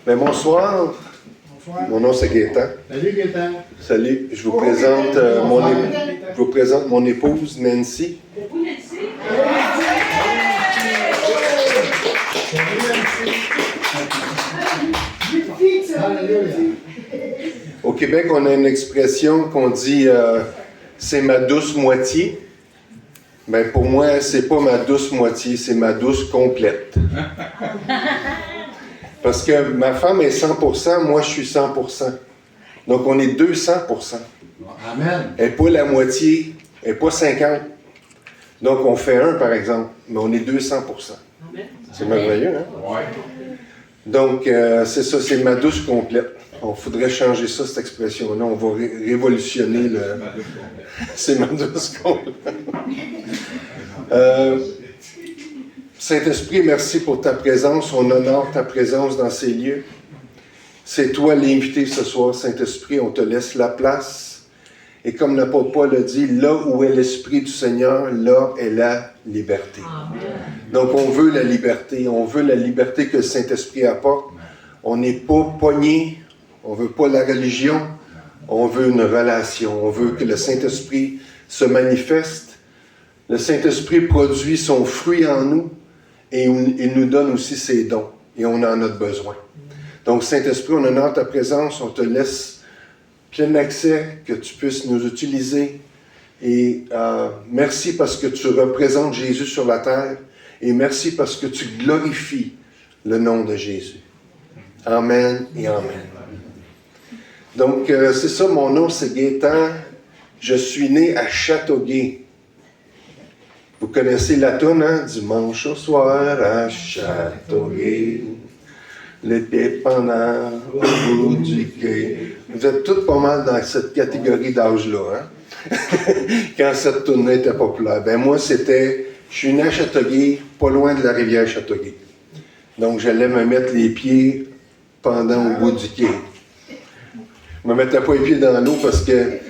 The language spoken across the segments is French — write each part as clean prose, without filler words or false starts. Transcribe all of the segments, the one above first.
Ben, bonsoir. Bonsoir. Mon nom c'est Gaétan. Salut Gaétan. Salut. Je vous présente mon épouse Nancy. Au Québec, on a une expression qu'on dit c'est ma douce moitié. Ben pour moi, c'est pas ma douce moitié, c'est ma douce complète. Parce que ma femme est 100%, moi je suis 100%. Donc on est 200%. Amen. Elle n'est pas la moitié, elle n'est pas 50. Donc on fait 1 par exemple, mais on est 200%. C'est merveilleux, hein? Ouais. Donc c'est ça, c'est ma douce complète. On faudrait changer ça, cette expression-là. On va révolutionner le... C'est ma douce complète. Saint-Esprit, merci pour ta présence. On honore ta présence dans ces lieux. C'est toi l'invité ce soir, Saint-Esprit. On te laisse la place. Et comme l'apôtre Paul a dit, là où est l'Esprit du Seigneur, là est la liberté. Donc on veut la liberté. On veut la liberté que le Saint-Esprit apporte. On n'est pas pogné. On ne veut pas la religion. On veut une relation. On veut que le Saint-Esprit se manifeste. Le Saint-Esprit produit son fruit en nous. Et il nous donne aussi ses dons. Et on en a besoin. Donc, Saint-Esprit, on honore ta présence. On te laisse plein accès, que tu puisses nous utiliser. Et merci parce que tu représentes Jésus sur la terre. Et merci parce que tu glorifies le nom de Jésus. Amen et amen. Donc, c'est ça, mon nom, c'est Gaétan. Je suis né à Châteauguay. Vous connaissez la toune, hein? Dimanche au soir à Châteauguay, l'été pendant au bout du quai. Vous êtes tous pas mal dans cette catégorie d'âge-là, hein? Quand cette toune était populaire. Ben moi, je suis né à Châteauguay, pas loin de la rivière Châteauguay. Donc, j'allais me mettre les pieds pendant au bout du quai. Je me mettais pas les pieds dans l'eau parce que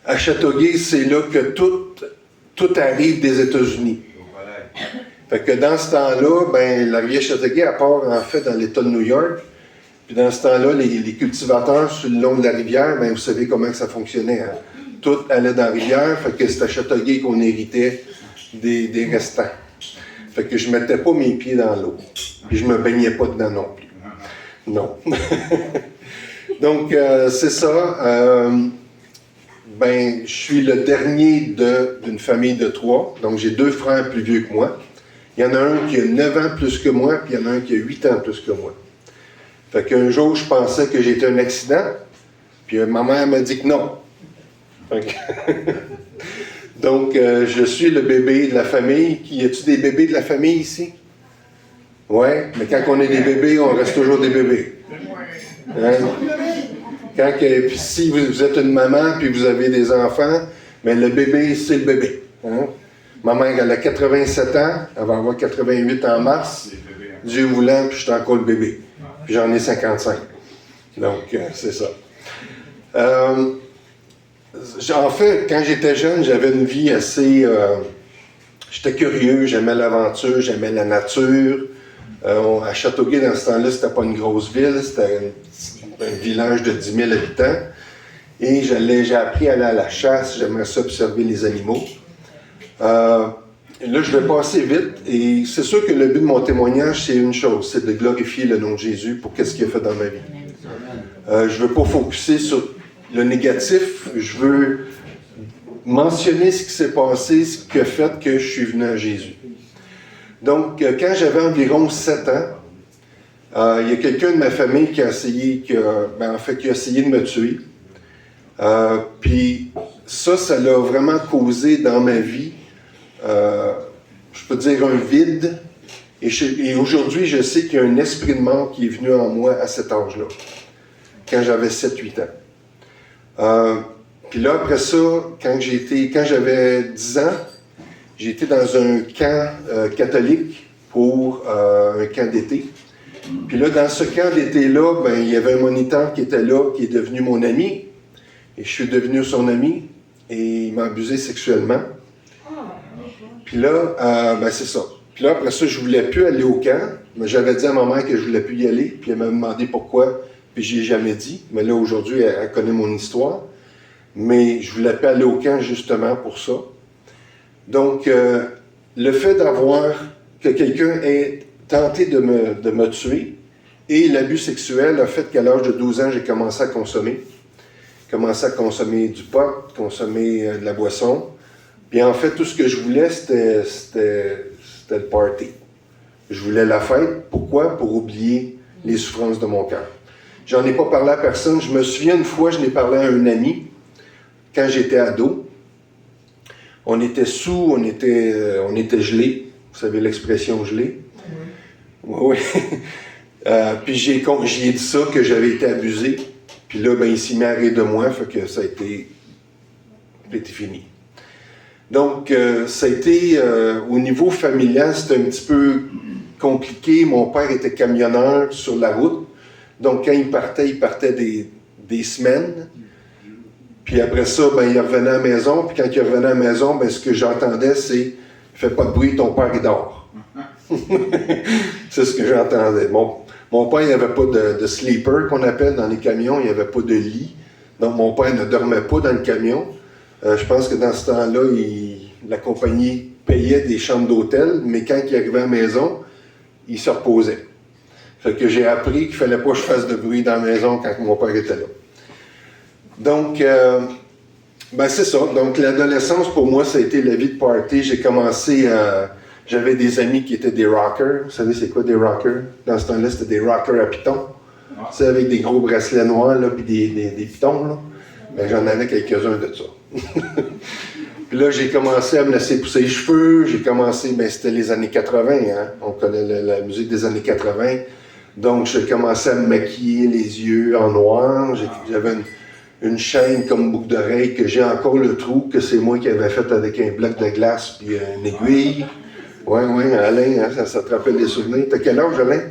à Châteauguay, c'est là que tout arrive des États-Unis. Fait que dans ce temps-là, ben, la rivière Châteauguay, à part en fait dans l'État de New York, puis dans ce temps-là, les cultivateurs sur le long de la rivière, ben, vous savez comment ça fonctionnait. Hein? Tout allait dans la rivière, fait que c'était à Châteauguay qu'on héritait des restants. Fait que je mettais pas mes pieds dans l'eau. Puis je me baignais pas dedans non plus. Non. Donc, c'est ça. Ben, je suis le dernier d'une famille de 3. Donc, j'ai 2 frères plus vieux que moi. Il y en a un qui a 9 ans plus que moi, puis il y en a un qui a 8 ans plus que moi. Fait qu'un jour, je pensais que j'étais un accident, puis ma mère m'a dit que non. Donc, je suis le bébé de la famille. Y a-t-il des bébés de la famille ici? Ouais, mais quand on est des bébés, on reste toujours des bébés. Hein? Si vous êtes une maman puis vous avez des enfants, mais le bébé, c'est le bébé. Hein? Ma mère, elle a 87 ans, elle va avoir 88 en mars. Dieu voulant, puis je suis encore le bébé. Puis j'en ai 55. Donc, c'est ça. En fait, quand j'étais jeune, j'avais une vie assez... j'étais curieux, j'aimais l'aventure, j'aimais la nature. À Châteauguay, dans ce temps-là, c'était pas une grosse ville, c'était un village de 10 000 habitants. Et j'ai appris à aller à la chasse, j'aimerais ça observer les animaux. Là, je vais passer vite. Et c'est sûr que le but de mon témoignage, c'est une chose, c'est de glorifier le nom de Jésus pour qu'est-ce qu'il a fait dans ma vie. Je ne veux pas focusser sur le négatif, je veux mentionner ce qui s'est passé, ce qui a fait que je suis venu à Jésus. Donc, quand j'avais environ 7 ans, il y a quelqu'un de ma famille qui a essayé, qui a essayé de me tuer. Puis ça l'a vraiment causé dans ma vie, je peux dire un vide. Et aujourd'hui, je sais qu'il y a un esprit de mort qui est venu en moi à cet âge-là, quand j'avais 7-8 ans. Puis là, après ça, quand j'avais 10 ans, j'ai été dans un camp catholique pour un camp d'été. Puis là, dans ce camp d'été-là, ben, il y avait un moniteur qui était là, qui est devenu mon ami. Et je suis devenu son ami. Et il m'a abusé sexuellement. Puis là, ben c'est ça. Puis là, après ça, je ne voulais plus aller au camp. Mais j'avais dit à ma mère que je ne voulais plus y aller, puis elle m'a demandé pourquoi, puis je n'y ai jamais dit. Mais là, aujourd'hui, elle connaît mon histoire. Mais je ne voulais pas aller au camp justement pour ça. Donc, le fait d'avoir que quelqu'un ait tenté de me tuer et l'abus sexuel a fait qu'à l'âge de 12 ans, j'ai commencé à consommer. Commencé à consommer du pot, consommer de la boisson. Puis en fait, tout ce que je voulais, c'était le party. Je voulais la fête. Pourquoi? Pour oublier les souffrances de mon cœur. J'en ai pas parlé à personne. Je me souviens une fois, je n'ai parlé à un ami quand j'étais ado. On était sous, on était gelés. Vous savez l'expression gelé? Oui. Puis j'y ai dit ça, que j'avais été abusé. Puis là, ben, il s'est mis à rire de moi, fait que ça a été fini. Donc, ça a été, au niveau familial, c'était un petit peu compliqué. Mon père était camionneur sur la route. Donc, quand il partait des semaines. Puis après ça, ben, il revenait à la maison. Puis quand il revenait à la maison, ben, ce que j'entendais, c'est « Fais pas de bruit, ton père, il dort. » C'est ce que j'entendais. Mon père, il n'y avait pas de sleeper, qu'on appelle dans les camions. Il n'y avait pas de lit. Donc, mon père ne dormait pas dans le camion. Je pense que dans ce temps-là, la compagnie payait des chambres d'hôtel, mais quand il arrivait à la maison, il se reposait. Fait que j'ai appris qu'il ne fallait pas que je fasse de bruit dans la maison quand mon père était là. Donc, ben c'est ça. Donc, l'adolescence, pour moi, ça a été la vie de party. J'ai commencé à... J'avais des amis qui étaient des rockers. Vous savez, c'est quoi des rockers? Dans ce temps-là, c'était des rockers à pitons. C'est avec des gros bracelets noirs, là, puis des pitons, là. Ben, j'en avais quelques-uns de ça. Puis là, j'ai commencé à me laisser pousser les cheveux. J'ai commencé, ben, c'était les années 80, hein. On connaît la musique des années 80. Donc, j'ai commencé à me maquiller les yeux en noir. J'avais une chaîne comme boucle d'oreille que j'ai encore le trou, que c'est moi qui avais fait avec un bloc de glace puis une aiguille. Oui, Alain, hein, ça te rappelle des souvenirs. T'as quel âge, Alain?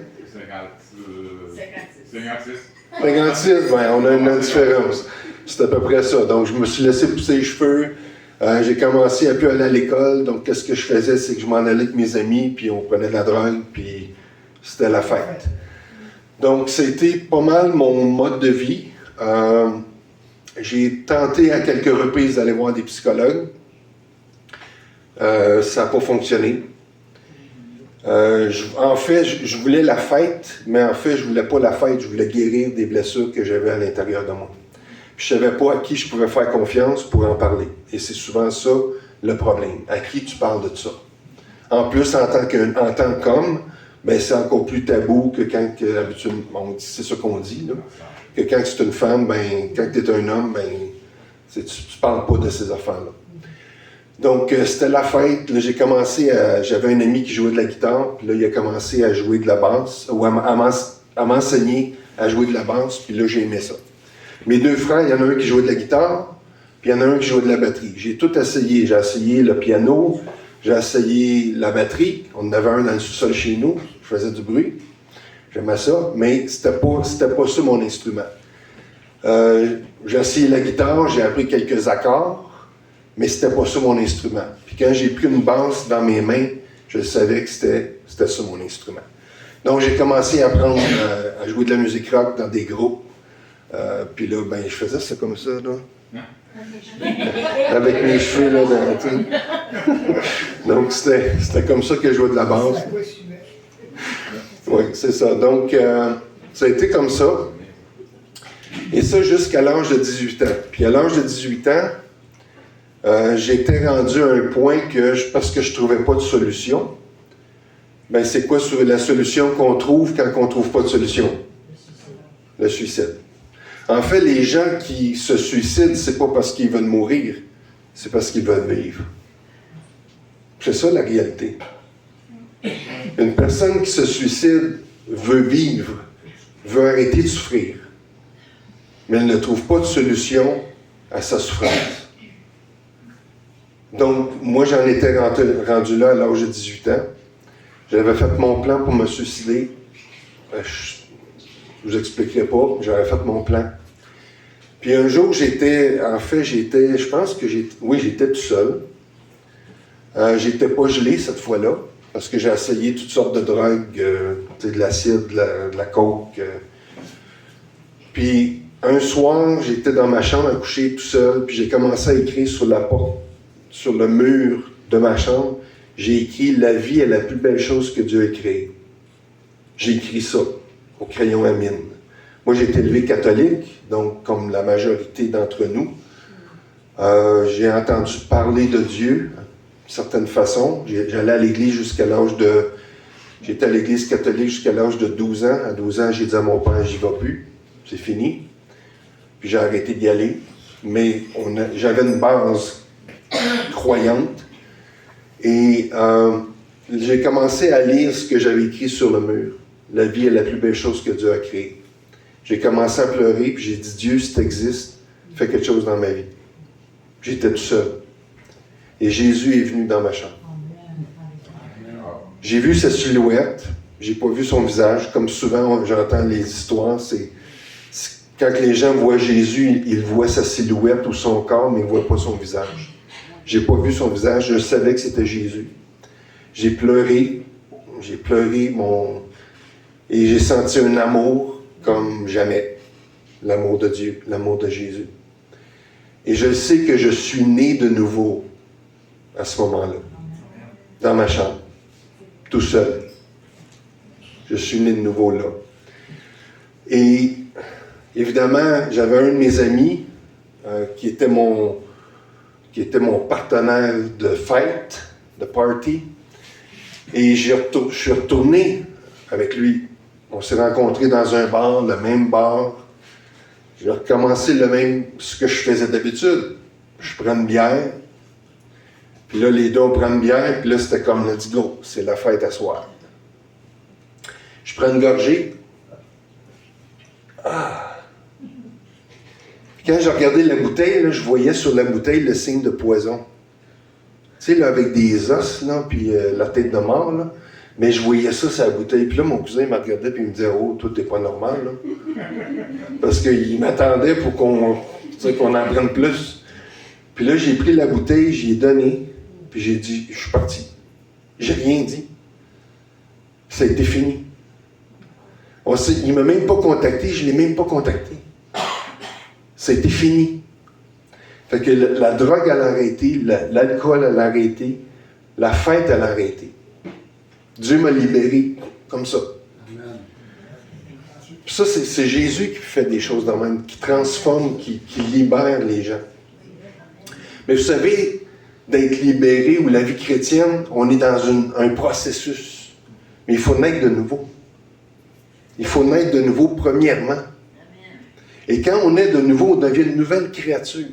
56. 56, ben, on a une différence. C'est à peu près ça. Donc, je me suis laissé pousser les cheveux. J'ai commencé à plus aller à l'école. Donc, qu'est-ce que je faisais? C'est que je m'en allais avec mes amis, puis on prenait de la drogue, puis c'était la fête. Donc, c'était pas mal mon mode de vie. J'ai tenté à quelques reprises d'aller voir des psychologues. Ça n'a pas fonctionné. En fait, je voulais la fête, mais en fait, je ne voulais pas la fête, je voulais guérir des blessures que j'avais à l'intérieur de moi. Puis je ne savais pas à qui je pouvais faire confiance pour en parler. Et c'est souvent ça le problème. À qui tu parles de ça? En plus, en tant qu'homme, ben, c'est encore plus tabou que quand, habituellement, c'est ça qu'on dit, là, que quand c'est une femme, ben, quand tu es un homme, ben, tu ne parles pas de ces affaires-là. Donc, c'était la fête. Là, j'avais un ami qui jouait de la guitare, puis là, il a commencé à jouer de la basse, ou à m'enseigner à jouer de la basse, puis là, j'ai aimé ça. Mes deux frères, il y en a un qui jouait de la guitare, puis il y en a un qui jouait de la batterie. J'ai tout essayé. J'ai essayé le piano, j'ai essayé la batterie. On en avait un dans le sous-sol chez nous, je faisais du bruit. J'aimais ça, mais c'était pas ça mon instrument. J'ai essayé la guitare, j'ai appris quelques accords, mais c'était pas ça mon instrument. Puis quand j'ai pris une basse dans mes mains, je savais que c'était ça mon instrument. Donc j'ai commencé à apprendre à jouer de la musique rock dans des groupes. Puis là, ben, je faisais ça comme ça, là. Avec mes cheveux, là, donc c'était comme ça que je jouais de la basse. Oui, c'est ça. Donc, ça a été comme ça. Et ça jusqu'à l'âge de 18 ans. Puis à l'âge de 18 ans, j'étais rendu à un point que, parce que je ne trouvais pas de solution, ben c'est quoi la solution qu'on trouve quand on ne trouve pas de solution? Le suicide. En fait, les gens qui se suicident, c'est pas parce qu'ils veulent mourir, c'est parce qu'ils veulent vivre. C'est ça la réalité. Une personne qui se suicide veut vivre, veut arrêter de souffrir, mais elle ne trouve pas de solution à sa souffrance. Donc, moi, j'en étais rendu là à l'âge de 18 ans. J'avais fait mon plan pour me suicider. Je vous expliquerai pas, j'avais fait mon plan. Puis un jour, j'étais tout seul. J'étais pas gelé cette fois-là, parce que j'ai essayé toutes sortes de drogues, de l'acide, de la coke. Puis un soir, j'étais dans ma chambre à coucher tout seul, puis j'ai commencé à écrire sur la porte, sur le mur de ma chambre. J'ai écrit « La vie est la plus belle chose que Dieu a créée ». J'ai écrit ça au crayon à mine. Moi, j'ai été élevé catholique, donc comme la majorité d'entre nous. J'ai entendu parler de Dieu, d'une certaine façon. J'allais à l'église jusqu'à l'âge de... J'étais à l'église catholique jusqu'à l'âge de 12 ans. À 12 ans, j'ai dit à mon père, j'y vais plus. C'est fini. Puis j'ai arrêté d'y aller. Mais j'avais une base croyante. Et j'ai commencé à lire ce que j'avais écrit sur le mur. La vie est la plus belle chose que Dieu a créée. J'ai commencé à pleurer, puis j'ai dit, Dieu, si tu existes, fais quelque chose dans ma vie. J'étais tout seul. Et Jésus est venu dans ma chambre. J'ai vu sa silhouette, j'ai pas vu son visage. Comme souvent, j'entends les histoires, c'est quand les gens voient Jésus, ils voient sa silhouette ou son corps, mais ils ne voient pas son visage. J'ai pas vu son visage, je savais que c'était Jésus. J'ai pleuré et j'ai senti un amour comme jamais. L'amour de Dieu, l'amour de Jésus. Et je sais que je suis né de nouveau à ce moment-là, dans ma chambre, tout seul. Je suis né de nouveau là. Et évidemment, j'avais un de mes amis qui était mon partenaire de fête, de party. Et je suis retourné avec lui. On s'est rencontrés dans un bar, le même bar. J'ai recommencé ce que je faisais d'habitude. Je prends une bière, puis là, les deux, on prend une bière, puis là, c'était comme, let's go, c'est la fête à soir. Je prends une gorgée. Puis quand j'ai regardé la bouteille, là, je voyais sur la bouteille le signe de poison. Tu sais, là, avec des os, là, puis la tête de mort, là. Mais je voyais ça sur la bouteille. Puis là, mon cousin il me regardait puis il me disait « Oh, toi, t'es pas normal, là. » Parce qu'il m'attendait pour qu'on en prenne plus. Puis là, j'ai pris la bouteille, j'y ai donné, puis j'ai dit « Je suis parti. » J'ai rien dit. Ça a été fini. Il ne m'a même pas contacté, je ne l'ai même pas contacté. Ça a été fini. Fait que la drogue, elle a arrêté, l'alcool, elle a arrêté, la fête, elle a arrêté. Dieu m'a libéré comme ça. Amen. Puis ça, c'est Jésus qui fait des choses dans le même, qui transforme, qui libère les gens. Mais vous savez, d'être libéré ou la vie chrétienne, on est dans un processus. Mais il faut naître de nouveau. Il faut naître de nouveau premièrement. Amen. Et quand on naît de nouveau, on devient une nouvelle créature.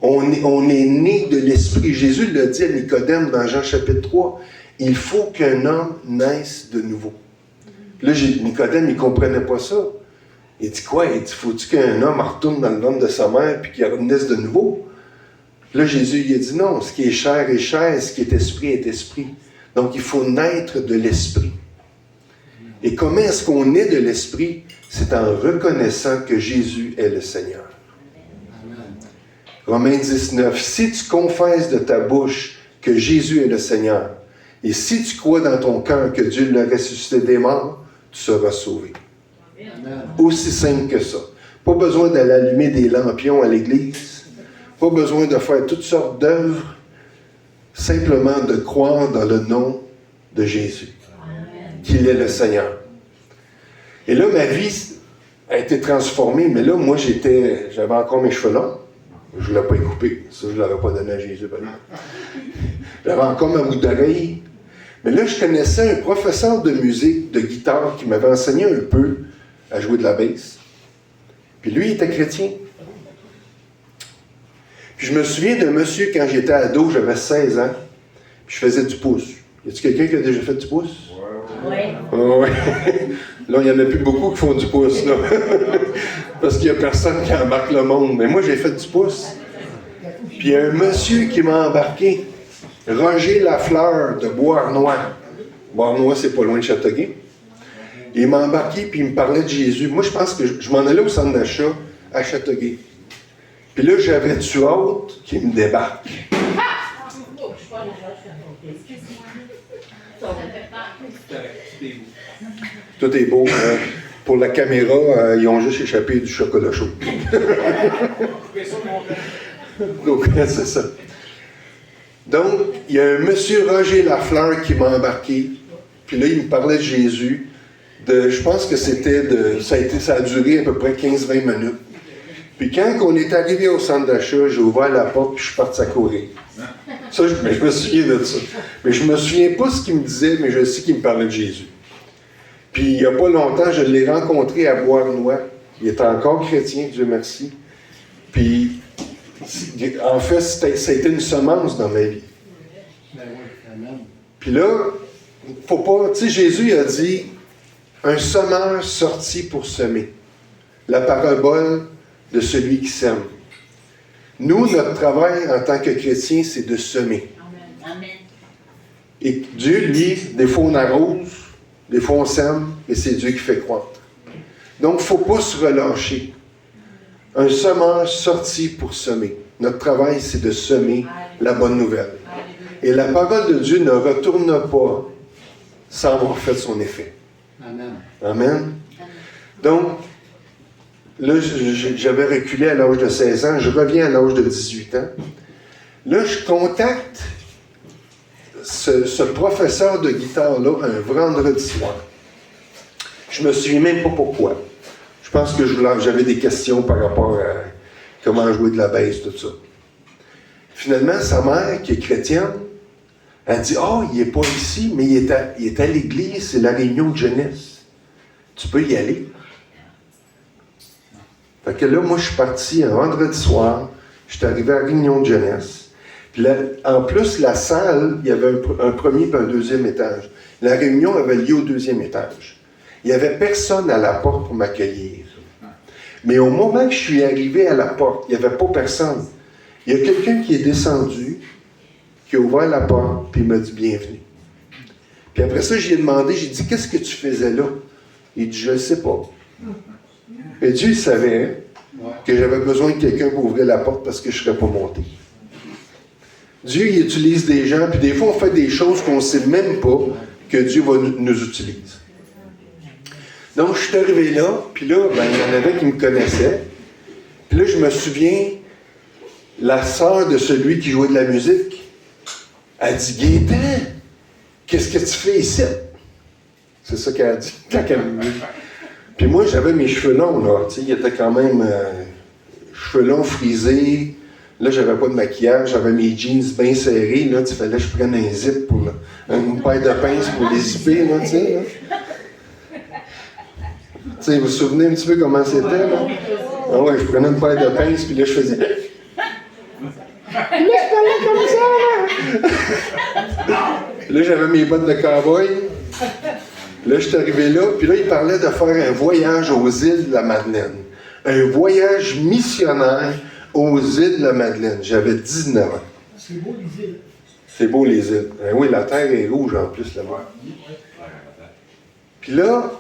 On est né de l'Esprit. Jésus l'a dit à Nicodème dans Jean chapitre 3. Il faut qu'un homme naisse de nouveau. Là, Nicodème, il ne comprenait pas ça. Il dit quoi? Il dit, faut-tu qu'un homme retourne dans le ventre de sa mère puis qu'il naisse de nouveau? Là, Jésus, il a dit non, ce qui est chair est chair, ce qui est esprit est esprit. Donc, il faut naître de l'Esprit. Et comment est-ce qu'on naît de l'Esprit? C'est en reconnaissant que Jésus est le Seigneur. Romains 19, si tu confesses de ta bouche que Jésus est le Seigneur, et si tu crois dans ton cœur que Dieu l'a ressuscité des morts, tu seras sauvé. Amen. Aussi simple que ça. Pas besoin d'aller allumer des lampions à l'église, pas besoin de faire toutes sortes d'œuvres, simplement de croire dans le nom de Jésus, qu'il est le Seigneur. Et là, ma vie a été transformée, mais là, moi, j'avais encore mes cheveux longs. Je ne l'ai pas coupé. Ça, je ne l'aurais pas donné à Jésus. J'avais encore ma boucle d'oreille. Mais là, je connaissais un professeur de musique, de guitare, qui m'avait enseigné un peu à jouer de la basse. Puis lui, il était chrétien. Puis je me souviens d'un monsieur, quand j'étais ado, j'avais 16 ans, puis je faisais du pouce. Y a-t-il quelqu'un qui a déjà fait du pouce? Oui. Oh, ouais. Là, il n'y en a plus beaucoup qui font du pouce, là. Parce qu'il n'y a personne qui embarque le monde. Mais moi, j'ai fait du pouce. Puis il y a un monsieur qui m'a embarqué. Roger Lafleur de Beauharnois. Beauharnois, c'est pas loin de Châteauguay. Il m'a embarqué, puis il me parlait de Jésus. Moi, je pense que je m'en allais au centre d'achat à Châteauguay. Puis là, j'avais du hâte qui me débarque. Tout est beau. Pour la caméra, ils ont juste échappé du chocolat chaud. Donc, c'est ça. Donc, il y a un monsieur Roger Lafleur qui m'a embarqué. Puis là, il me parlait de Jésus. Je pense que ça a duré à peu près 15-20 minutes. Puis quand on est arrivé au centre d'achat, j'ai ouvert la porte puis je suis parti à courir. Ça, je me souviens de ça. Mais je me souviens pas ce qu'il me disait, mais je sais qu'il me parlait de Jésus. Puis il n'y a pas longtemps, je l'ai rencontré à Bois-Noix. Il était encore chrétien, Dieu merci. Puis, en fait, ça a été une semence dans ma vie. Puis là, faut pas... Tu sais, Jésus a dit, un semeur sorti pour semer. La parabole de celui qui sème. Nous, notre travail en tant que chrétiens, c'est de semer. Amen. Et Dieu, lui, des fois on arrose, des fois on sème, mais c'est Dieu qui fait croître. Donc, il ne faut pas se relâcher. Un semeur sorti pour semer. Notre travail, c'est de semer la bonne nouvelle. Et la parole de Dieu ne retourne pas sans avoir fait son effet. Amen. Amen. Donc, là, j'avais reculé à l'âge de 16 ans, je reviens à l'âge de 18 ans. Là, je contacte ce professeur de guitare-là un vendredi soir. Je me souviens même pas pourquoi. Je pense que j'avais des questions par rapport à comment jouer de la basse, tout ça. Finalement, sa mère, qui est chrétienne, elle dit « Ah, il n'est pas ici, mais il est à l'église, c'est la réunion de jeunesse. Tu peux y aller. » Fait que là, moi, je suis parti un vendredi soir, je suis arrivé à la réunion de jeunesse. Puis là, en plus, la salle, il y avait un premier et un deuxième étage. La réunion avait lieu au deuxième étage. Il n'y avait personne à la porte pour m'accueillir. Mais au moment que je suis arrivé à la porte, il n'y avait pas personne. Il y a quelqu'un qui est descendu, qui a ouvert la porte, puis il m'a dit « Bienvenue ». Puis après ça, j'ai demandé, j'ai dit « Qu'est-ce que tu faisais là? » Il dit « Je ne sais pas ». Et Dieu savait que j'avais besoin de quelqu'un pour ouvrir la porte parce que je ne serais pas monté. Dieu, il utilise des gens, puis des fois, on fait des choses qu'on ne sait même pas que Dieu nous utilise. Donc, je suis arrivé là, puis là, il y en avait qui me connaissaient. Puis là, je me souviens, la sœur de celui qui jouait de la musique, elle dit « Gaétan, qu'est-ce que tu fais ici? » C'est ça qu'elle a dit quand elle m'a vu. Puis moi, j'avais mes cheveux longs, là. Tu sais, il était quand même cheveux longs, frisés. Là, j'avais pas de maquillage. J'avais mes jeans bien serrés, là. Il fallait que je prenne un zip pour une paire de pinces pour les zipper, là, tu sais, là. Tu sais, vous vous souvenez un petit peu comment c'était, là? Ah ouais, je prenais une paire de pinces, puis là, je faisais... Là, je parlais comme ça, là! Là, j'avais mes bottes de cow-boy. Là, je suis arrivé là, puis là, il parlait de faire un voyage aux îles de la Madeleine. Un voyage missionnaire aux îles de la Madeleine. J'avais 19 ans. C'est beau les îles. C'est beau, les îles. Oui, la terre est rouge en plus, là-bas. Puis là,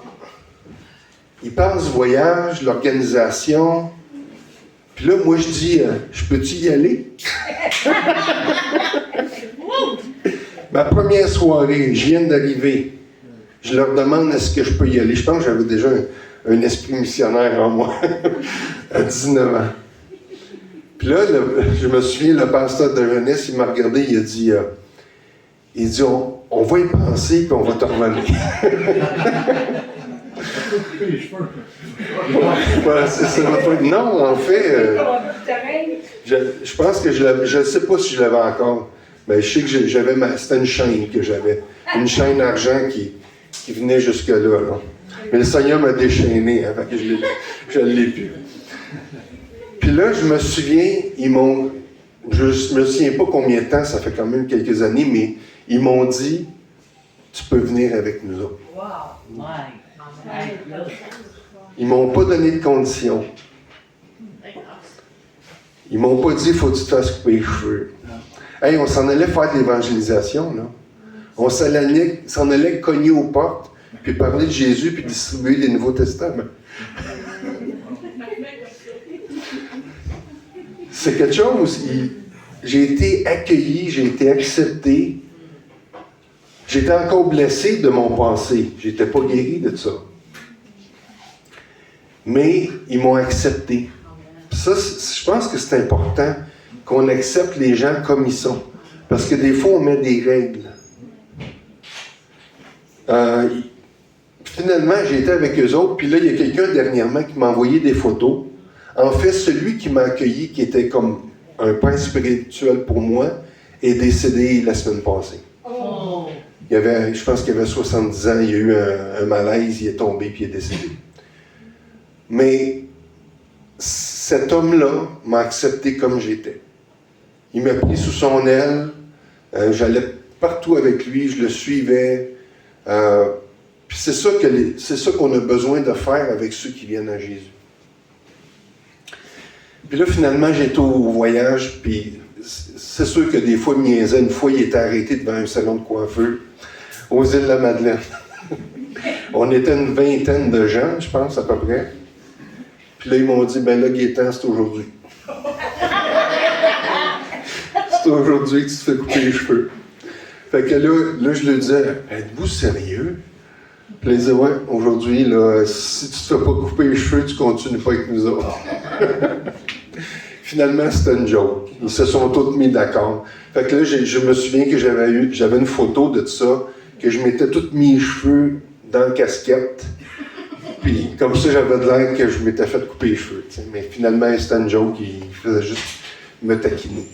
il parle du voyage, l'organisation. Puis là, moi, je dis, je peux-tu y aller? Ma première soirée, je viens d'arriver. Je leur demande est-ce que je peux y aller. Je pense que j'avais déjà un esprit missionnaire en moi à 19 ans. Puis là, je me souviens, le pasteur de jeunesse, il m'a regardé, il a dit, on va y penser, puis on va te revenir. Ouais, c'est ça. Non, en fait, je pense que je ne sais pas si je l'avais encore, mais je sais que c'était une chaîne que j'avais. Une chaîne d'argent qui venait jusque-là. Là. Mais le Seigneur m'a déchaîné, hein, fait que je ne l'ai plus. Puis là, je me souviens, je me souviens pas combien de temps, ça fait quand même quelques années, mais ils m'ont dit, tu peux venir avec nous autres. Wow! Ils m'ont pas donné de conditions. Ils m'ont pas dit, faut que tu te fasses couper les cheveux. Hey, on s'en allait faire de l'évangélisation, là. On s'en allait cogner aux portes, puis parler de Jésus, puis distribuer les Nouveaux Testaments. C'est quelque chose. J'ai été accueilli, j'ai été accepté. J'étais encore blessé de mon passé. J'étais pas guéri de ça. Mais ils m'ont accepté. Ça, je pense que c'est important qu'on accepte les gens comme ils sont. Parce que des fois, on met des règles. Finalement, j'ai été avec eux autres, puis là, il y a quelqu'un dernièrement qui m'a envoyé des photos. En fait, celui qui m'a accueilli, qui était comme un père spirituel pour moi, est décédé la semaine passée. Oh. Je pense qu'il avait 70 ans, il y a eu un malaise, il est tombé, puis il est décédé. Mais cet homme-là m'a accepté comme j'étais. Il m'a pris sous son aile, j'allais partout avec lui, je le suivais. Puis c'est ça qu'on a besoin de faire avec ceux qui viennent à Jésus. Puis là, finalement, j'étais au voyage, puis c'est sûr que des fois, il me niaisait. Une fois, il était arrêté devant un salon de coiffeur aux îles de la Madeleine. On était une vingtaine de gens, je pense, à peu près. Puis là, ils m'ont dit, ben là, Gaétan, c'est aujourd'hui. C'est aujourd'hui que tu te fais couper les cheveux. Fait que là, je lui disais, êtes-vous sérieux? Puis là, il disait, ouais, aujourd'hui, là, si tu te fais pas couper les cheveux, tu continues pas avec nous autres. Finalement, c'était une joke. Ils se sont tous mis d'accord. Fait que là, je me souviens que j'avais une photo de ça, que je m'étais tous mis les cheveux dans la casquette. Puis comme ça, j'avais de l'air que je m'étais fait couper les cheveux. T'sais. Mais finalement, c'était une joke, il faisait juste me taquiner.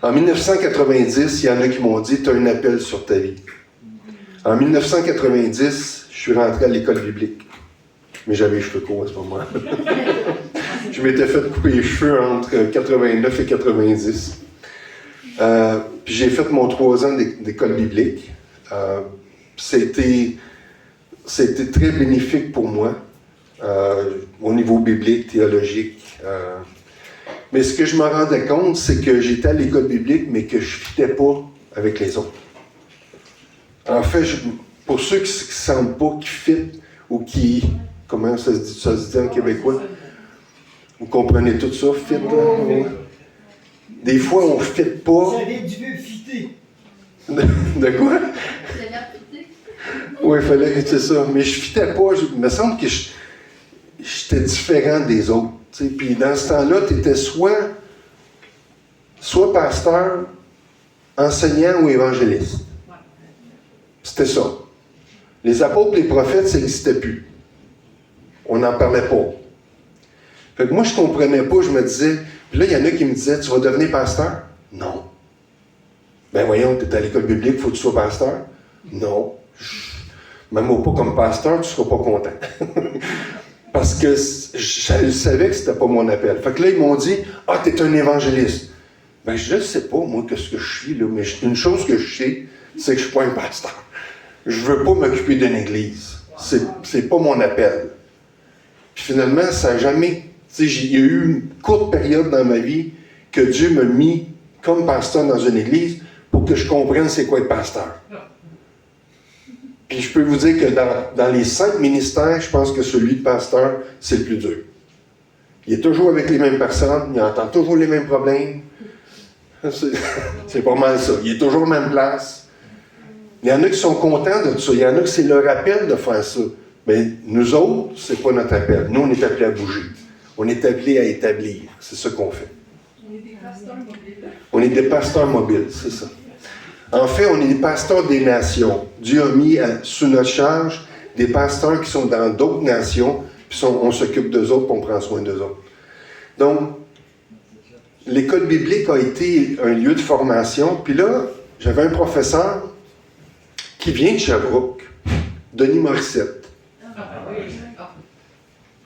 En 1990, il y en a qui m'ont dit « Tu as un appel sur ta vie ». En 1990, je suis rentré à l'école biblique. Mais j'avais les cheveux courts à ce moment-là. Je m'étais fait couper les cheveux entre 89 et 90. Puis j'ai fait mon 3 ans d'école biblique. C'était très bénéfique pour moi, au niveau biblique, théologique. Mais ce que je me rendais compte, c'est que j'étais à l'école biblique, mais que je ne fitais pas avec les autres. En fait, pour ceux qui ne sentent pas, qui fitent, ou qui... Comment ça se dit en québécois? Vous comprenez tout ça, fit, là? Oui. Des fois, on ne fit pas. J'avais dû fitter. De quoi? Oui, il fallait, c'est ça. Mais je ne fitais pas. Il me semble que j'étais différent des autres. T'sais. Puis dans ce temps-là, tu étais soit pasteur, enseignant ou évangéliste. C'était ça. Les apôtres et les prophètes, ça n'existait plus. On n'en parlait pas. Fait que moi, je ne comprenais pas, je me disais, puis là, il y en a qui me disaient, tu vas devenir pasteur? Non. Ben voyons, tu es à l'école biblique, il faut que tu sois pasteur? Non. Même pas comme pasteur, tu ne seras pas content. Parce que je savais que c'était pas mon appel. Fait que là, ils m'ont dit, ah, tu es un évangéliste. Ben je ne sais pas, moi, qu'est-ce que je suis, là, mais une chose que je sais, c'est que je ne suis pas un pasteur. Je ne veux pas m'occuper d'une église. C'est pas mon appel. Puis finalement, ça n'a jamais... Tu sais, il y a eu une courte période dans ma vie que Dieu m'a mis comme pasteur dans une église pour que je comprenne c'est quoi être pasteur. Puis je peux vous dire que dans les 5 ministères, je pense que celui de pasteur, c'est le plus dur. Il est toujours avec les mêmes personnes, il entend toujours les mêmes problèmes. C'est pas mal ça. Il est toujours à la même place. Il y en a qui sont contents de ça. Il y en a qui c'est leur appel de faire ça. Mais nous autres, c'est pas notre appel. Nous, on est appelés à bouger. On est appelés à établir. C'est ça qu'on fait. On est des pasteurs mobiles. On est des pasteurs mobiles, c'est ça. En fait, on est des pasteurs des nations. Dieu a mis sous notre charge des pasteurs qui sont dans d'autres nations, puis on s'occupe d'eux autres, puis on prend soin d'eux autres. Donc, l'école biblique a été un lieu de formation. Puis là, j'avais un professeur qui vient de Sherbrooke, Denis Morissette.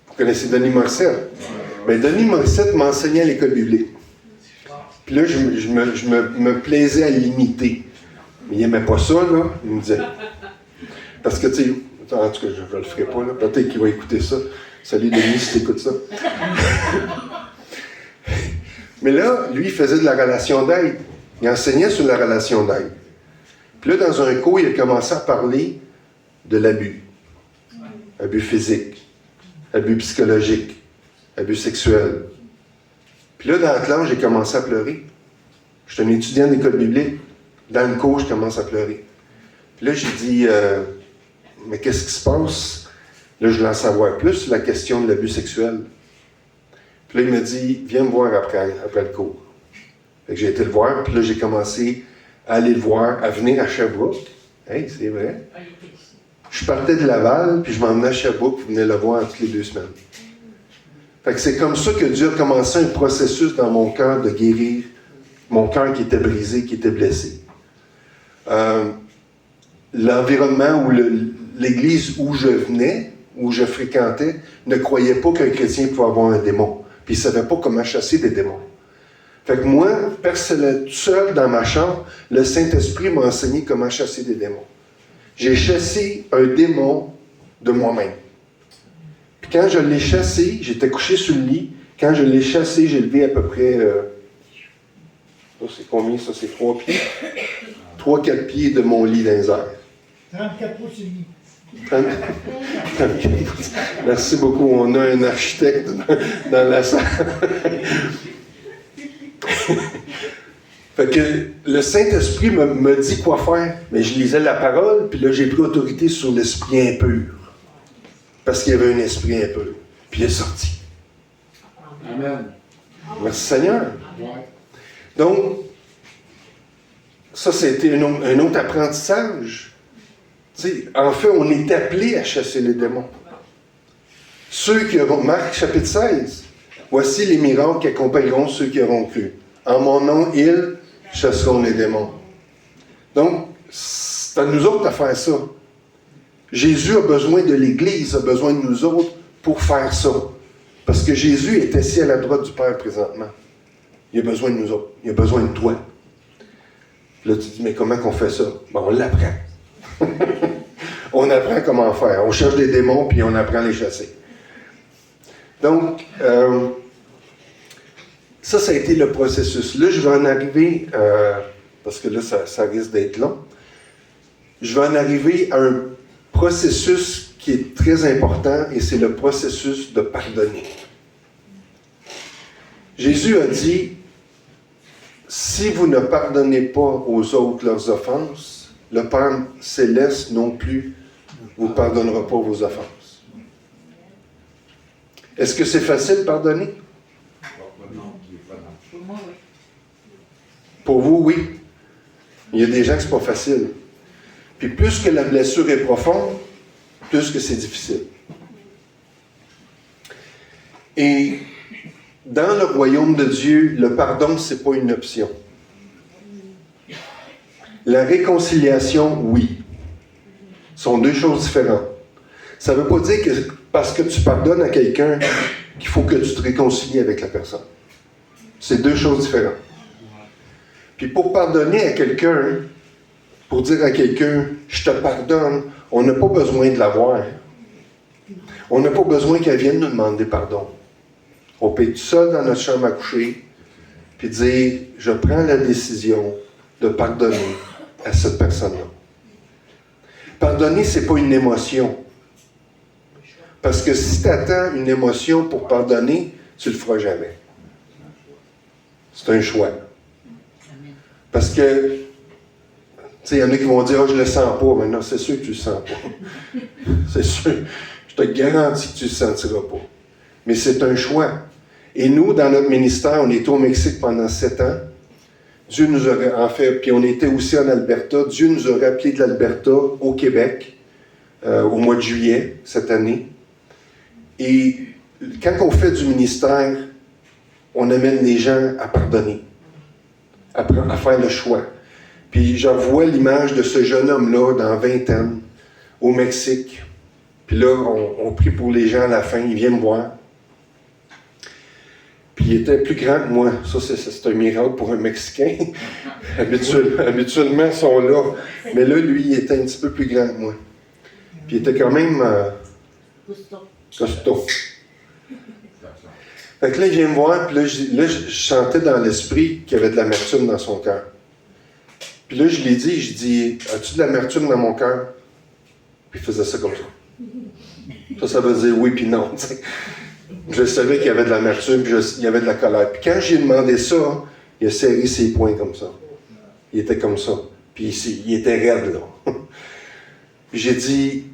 Vous connaissez Denis Morissette? Bien, Denis Morissette m'enseignait à l'école biblique. Puis là, je me plaisais à l'imiter. Mais il n'aimait pas ça, là. Il me disait... Parce que, tu sais... En tout cas, je ne le ferai pas, là. Peut-être qu'il va écouter ça. Salut, Denis, si tu écoutes ça. Mais là, lui, il faisait de la relation d'aide. Il enseignait sur la relation d'aide. Puis là, dans un cours, il a commencé à parler de l'abus. Abus physique, abus psychologique, abus sexuel. Puis là, dans l'Atlantique, j'ai commencé à pleurer. J'étais un étudiant d'école biblique. dans le cours, je commence à pleurer. Puis là, j'ai dit, mais qu'est-ce qui se passe? Là, je voulais en savoir plus sur la question de l'abus sexuel. Puis là, il m'a dit, viens me voir après le cours. Fait que j'ai été le voir, puis là, j'ai commencé à aller le voir, à venir à Sherbrooke. Hey, c'est vrai. Je partais de Laval, puis je m'emmenais à Sherbrooke, puis je venais le voir toutes les 2 semaines. Fait que c'est comme ça que Dieu a commencé un processus dans mon cœur de guérir mon cœur qui était brisé, qui était blessé. L'environnement ou l'église où je venais, où je fréquentais, ne croyait pas qu'un chrétien pouvait avoir un démon. Puis il ne savait pas comment chasser des démons. Fait que moi, personnellement, tout seul dans ma chambre, le Saint-Esprit m'a enseigné comment chasser des démons. J'ai chassé un démon de moi-même. Puis quand je l'ai chassé, j'étais couché sur le lit. Quand je l'ai chassé, j'ai levé à peu près... ça, c'est combien? Ça, c'est 3 pieds? 3-4 pieds de mon lit dans les airs. 34 pouces et demi. 34 pouces. Merci beaucoup. On a un architecte dans la salle. Fait que le Saint-Esprit me dit quoi faire. Mais je lisais la parole, puis là, j'ai pris autorité sur l'esprit impur. Parce qu'il y avait un esprit impur. Puis il est sorti. Amen. Merci Seigneur. Ouais. Donc, ça, c'était un autre apprentissage. T'sais, en fait, on est appelé à chasser les démons. Ceux qui auront, Marc chapitre 16, voici les miracles qui accompagneront ceux qui auront cru. En mon nom, ils chasseront les démons. Donc, c'est à nous autres à faire ça. Jésus a besoin de l'Église, a besoin de nous autres pour faire ça. Parce que Jésus est assis à la droite du Père présentement. Il a besoin de nous autres. Il a besoin de toi. Là, tu dis, mais comment qu'on fait ça? Ben, on l'apprend. On apprend comment faire. On cherche des démons, puis on apprend à les chasser. Donc, ça a été le processus. Là, je vais en arriver, parce que là, ça risque d'être long. Je vais en arriver à un processus qui est très important, et c'est le processus de pardonner. Jésus a dit, si vous ne pardonnez pas aux autres leurs offenses, le Père céleste non plus vous pardonnera pas vos offenses. Est-ce que c'est facile de pardonner? Pour vous, oui. Il y a des gens que c'est pas facile. Puis plus que la blessure est profonde, plus que c'est difficile. Et dans le royaume de Dieu, le pardon, c'est pas une option. La réconciliation, oui. Ce sont 2 choses différentes. Ça ne veut pas dire que parce que tu pardonnes à quelqu'un qu'il faut que tu te réconcilies avec la personne. C'est 2 choses différentes. Puis pour pardonner à quelqu'un, pour dire à quelqu'un « je te pardonne », on n'a pas besoin de l'avoir. On n'a pas besoin qu'elle vienne nous demander pardon. On peut être seul dans notre chambre à coucher, puis dire « je prends la décision de pardonner à cette personne-là ». Pardonner, ce n'est pas une émotion. Parce que si tu attends une émotion pour pardonner, tu ne le feras jamais. C'est un choix. Parce que, tu sais, il y en a qui vont dire « ah, je ne le sens pas ». Mais non, c'est sûr que tu ne le sens pas. C'est sûr. Je te garantis que tu ne le sentiras pas. Mais c'est un choix. Et nous, dans notre ministère, on était au Mexique pendant 7 ans. Dieu nous aurait, en fait, puis on était aussi en Alberta. Dieu nous aurait appelés de l'Alberta au Québec au mois de juillet cette année. Et quand on fait du ministère, on amène les gens à pardonner, à faire le choix. Puis je vois l'image de ce jeune homme-là dans 20 ans au Mexique. Puis là, on prie pour les gens à la fin, ils viennent me voir. Puis il était plus grand que moi. Ça, c'est un miracle pour un Mexicain. Habituellement, ils sont là. Mais là, lui, il était un petit peu plus grand que moi. Puis il était quand même costaud. Fait que là, il vient me voir, puis là, je sentais dans l'esprit qu'il y avait de l'amertume dans son cœur. Puis là, je dis, as-tu de l'amertume dans mon cœur? Puis il faisait ça comme ça. Ça veut dire oui puis non, t'sais. Je savais qu'il y avait de l'amertume, puis il y avait de la colère. Puis quand j'ai demandé ça, il a serré ses poings comme ça. Il était comme ça. Puis il était raide, là. Puis j'ai dit,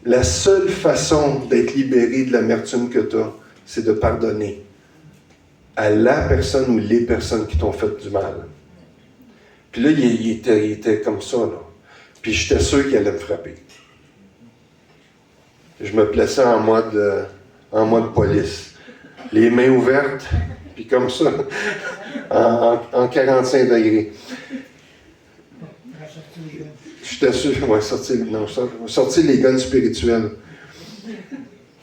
la seule façon d'être libéré de l'amertume que tu as, c'est de pardonner à la personne ou les personnes qui t'ont fait du mal. Puis là, il était comme ça, là. Puis j'étais sûr qu'il allait me frapper. Je me plaçais en mode police. Les mains ouvertes, puis comme ça, en 45 degrés. J'étais sûr, sortir les guns spirituels.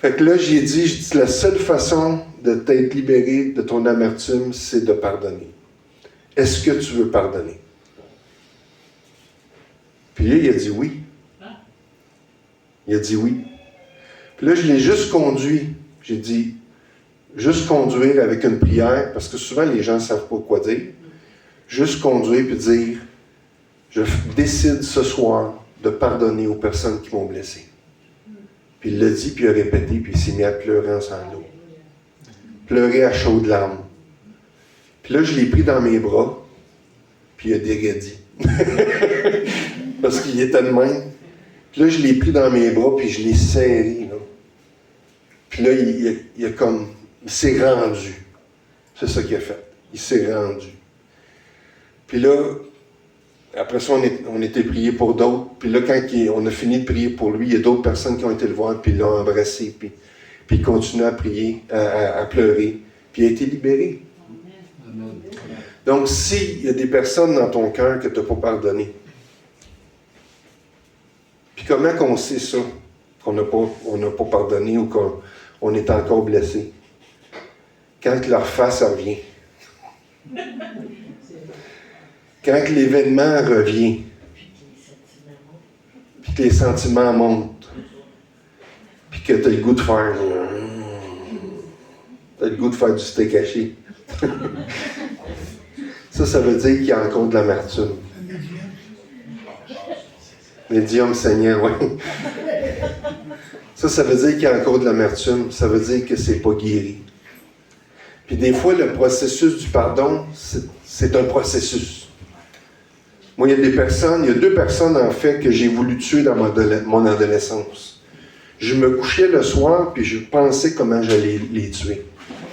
Fait que là, j'ai dit, la seule façon de t'être libéré de ton amertume, c'est de pardonner. Est-ce que tu veux pardonner? Puis là, il a dit oui. Il a dit oui. Puis là, je l'ai juste conduit. J'ai dit, juste conduire avec une prière, parce que souvent, les gens ne savent pas quoi dire. Juste conduire puis dire, je décide ce soir de pardonner aux personnes qui m'ont blessé. Puis il l'a dit, puis il a répété, puis il s'est mis à pleurer en sanglots. Pleurer à chaudes larmes. Puis là, je l'ai pris dans mes bras, puis il a déguédi. Parce qu'il était de même. Puis là, je l'ai pris dans mes bras, puis je l'ai serré, là. Puis là, il s'est rendu. C'est ça qu'il a fait. Il s'est rendu. Puis là, après ça, on était prié pour d'autres. Puis là, quand on a fini de prier pour lui, il y a d'autres personnes qui ont été le voir, puis l'ont embrassé, puis il continue à prier, à pleurer. Puis il a été libéré. Amen. Donc, s'il y a des personnes dans ton cœur que tu n'as pas pardonné, puis comment qu'on sait ça, qu'on n'a pas pardonné ou qu'on est encore blessé? Quand leur face revient. Quand l'événement revient, puis que les sentiments montent, puis que tu as le goût de faire... tu as le goût de faire du steak haché. Ça veut dire qu'il y a encore de l'amertume. Médium Seigneur, oui. Ça veut dire qu'il y a encore de l'amertume. Ça veut dire que c'est pas guéri. Puis des fois, le processus du pardon, c'est un processus. Moi, il y a 2 personnes, en fait, que j'ai voulu tuer dans mon adolescence. Je me couchais le soir, puis je pensais comment j'allais les tuer.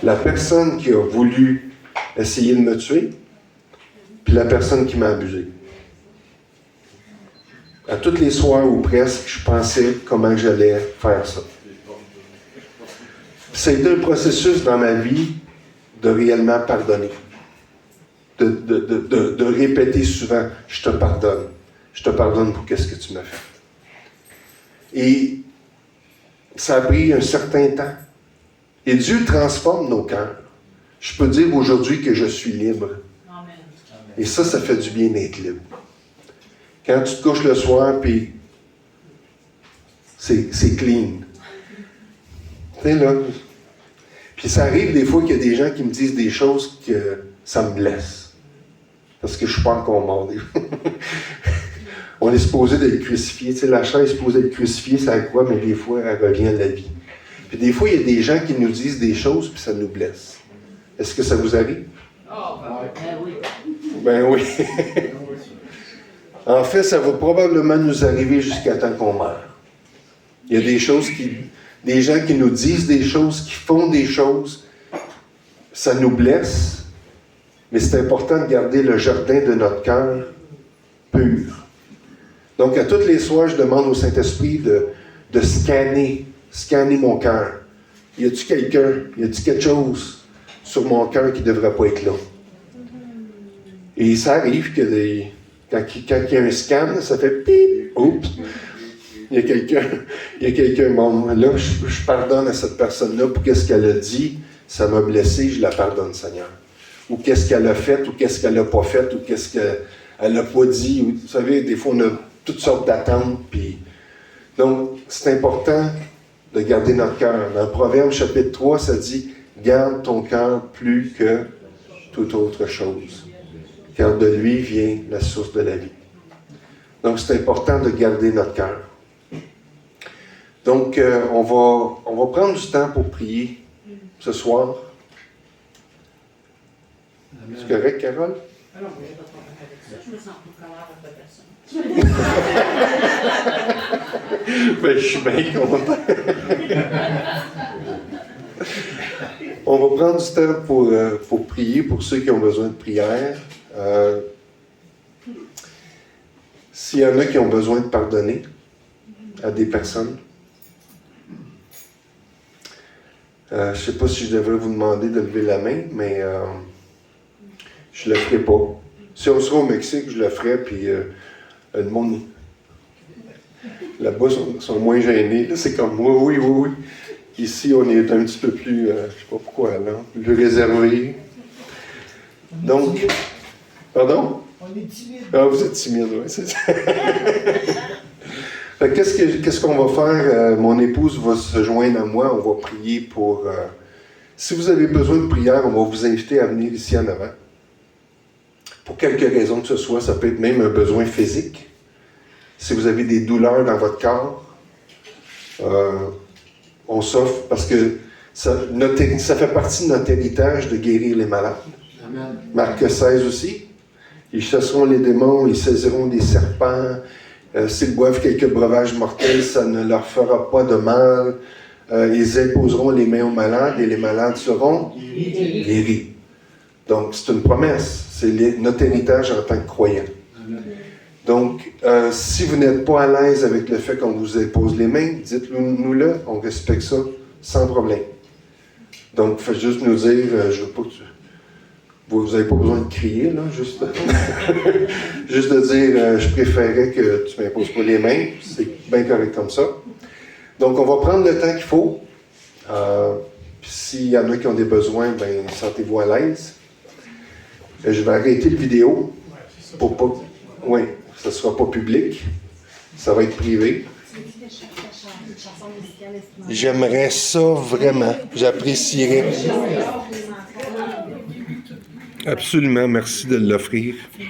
La personne qui a voulu essayer de me tuer, puis la personne qui m'a abusé. À tous les soirs ou presque, je pensais comment j'allais faire ça. C'est un processus dans ma vie de réellement pardonner. De répéter souvent, je te pardonne. Je te pardonne pour qu'est-ce que tu m'as fait. Et ça a pris un certain temps. Et Dieu transforme nos cœurs. Je peux dire aujourd'hui que je suis libre. Amen. Et ça fait du bien d'être libre. Quand tu te couches le soir, puis c'est clean. Tu sais, là. Puis ça arrive des fois qu'il y a des gens qui me disent des choses que ça me blesse. Parce que je ne suis pas encore mort. On est supposé d'être crucifié. Tu sais, la chair est supposée être crucifiée, ça croix, mais des fois, elle revient à la vie. Puis des fois, il y a des gens qui nous disent des choses, puis ça nous blesse. Est-ce que ça vous arrive? Oh, ben oui. Ben oui. En fait, ça va probablement nous arriver jusqu'à temps qu'on meurt. Il y a des gens qui nous disent des choses, qui font des choses, ça nous blesse, mais c'est important de garder le jardin de notre cœur pur. Donc, à tous les soirs, je demande au Saint-Esprit de scanner mon cœur. Y a-t-il quelqu'un, y a-t-il quelque chose sur mon cœur qui ne devrait pas être là? Et ça arrive que quand il y a un scan, ça fait pip, oups, il y a quelqu'un, bon, là, je pardonne à cette personne-là pour qu'est-ce qu'elle a dit, ça m'a blessé, je la pardonne, Seigneur. Ou qu'est-ce qu'elle a fait, ou qu'est-ce qu'elle n'a pas fait, ou qu'est-ce qu'elle n'a pas dit. Vous savez, des fois, on a toutes sortes d'attentes. Donc, c'est important de garder notre cœur. Dans le Proverbe chapitre 3, ça dit « Garde ton cœur plus que toute autre chose, car de lui vient la source de la vie. » Donc, c'est important de garder notre cœur. Donc, on va prendre du temps pour prier ce soir. Amen. C'est correct, Carole? Alors, moi, j'ai pas de problème avec ça. Je me sens plus colère de personne. Ben, je suis bien content. On va prendre du temps pour prier, pour ceux qui ont besoin de prière. S'il y en a qui ont besoin de pardonner à des personnes, je ne sais pas si je devrais vous demander de lever la main, mais je ne le ferai pas. Si on sera au Mexique, je le ferai, puis le monde là-bas sont moins gênés. Là, c'est comme moi, oui, oui, oui. Ici, on est un petit peu plus, je ne sais pas pourquoi, là, plus réservé. Donc, pardon? On est timide. Ah, vous êtes timide, oui, c'est ça. Fait que qu'est-ce qu'on va faire? Mon épouse va se joindre à moi, on va prier pour... si vous avez besoin de prière, on va vous inviter à venir ici en avant. Pour quelque raison que ce soit, ça peut être même un besoin physique. Si vous avez des douleurs dans votre corps, on s'offre parce que ça fait partie de notre héritage de guérir les malades. Amen. Marc 16 aussi. Ils chasseront les démons, ils saisiront des serpents. S'ils boivent quelques breuvages mortels, ça ne leur fera pas de mal. Ils imposeront les mains aux malades et les malades seront guéris. Donc, c'est une promesse. C'est notre héritage en tant que croyants. Amen. Donc, si vous n'êtes pas à l'aise avec le fait qu'on vous impose les mains, dites-nous-le, on respecte ça sans problème. Donc, faites juste nous dire, je veux pas que vous n'avez pas besoin de crier, là, juste, juste de dire, je préférais que tu ne m'imposes pas les mains, c'est bien correct comme ça. Donc, on va prendre le temps qu'il faut. Puis s'il y en a qui ont des besoins, ben sentez-vous à l'aise. Je vais arrêter la vidéo pour pas... Oui, ça ne sera pas public. Ça va être privé. J'aimerais ça vraiment. J'apprécierais. Absolument, merci de l'offrir.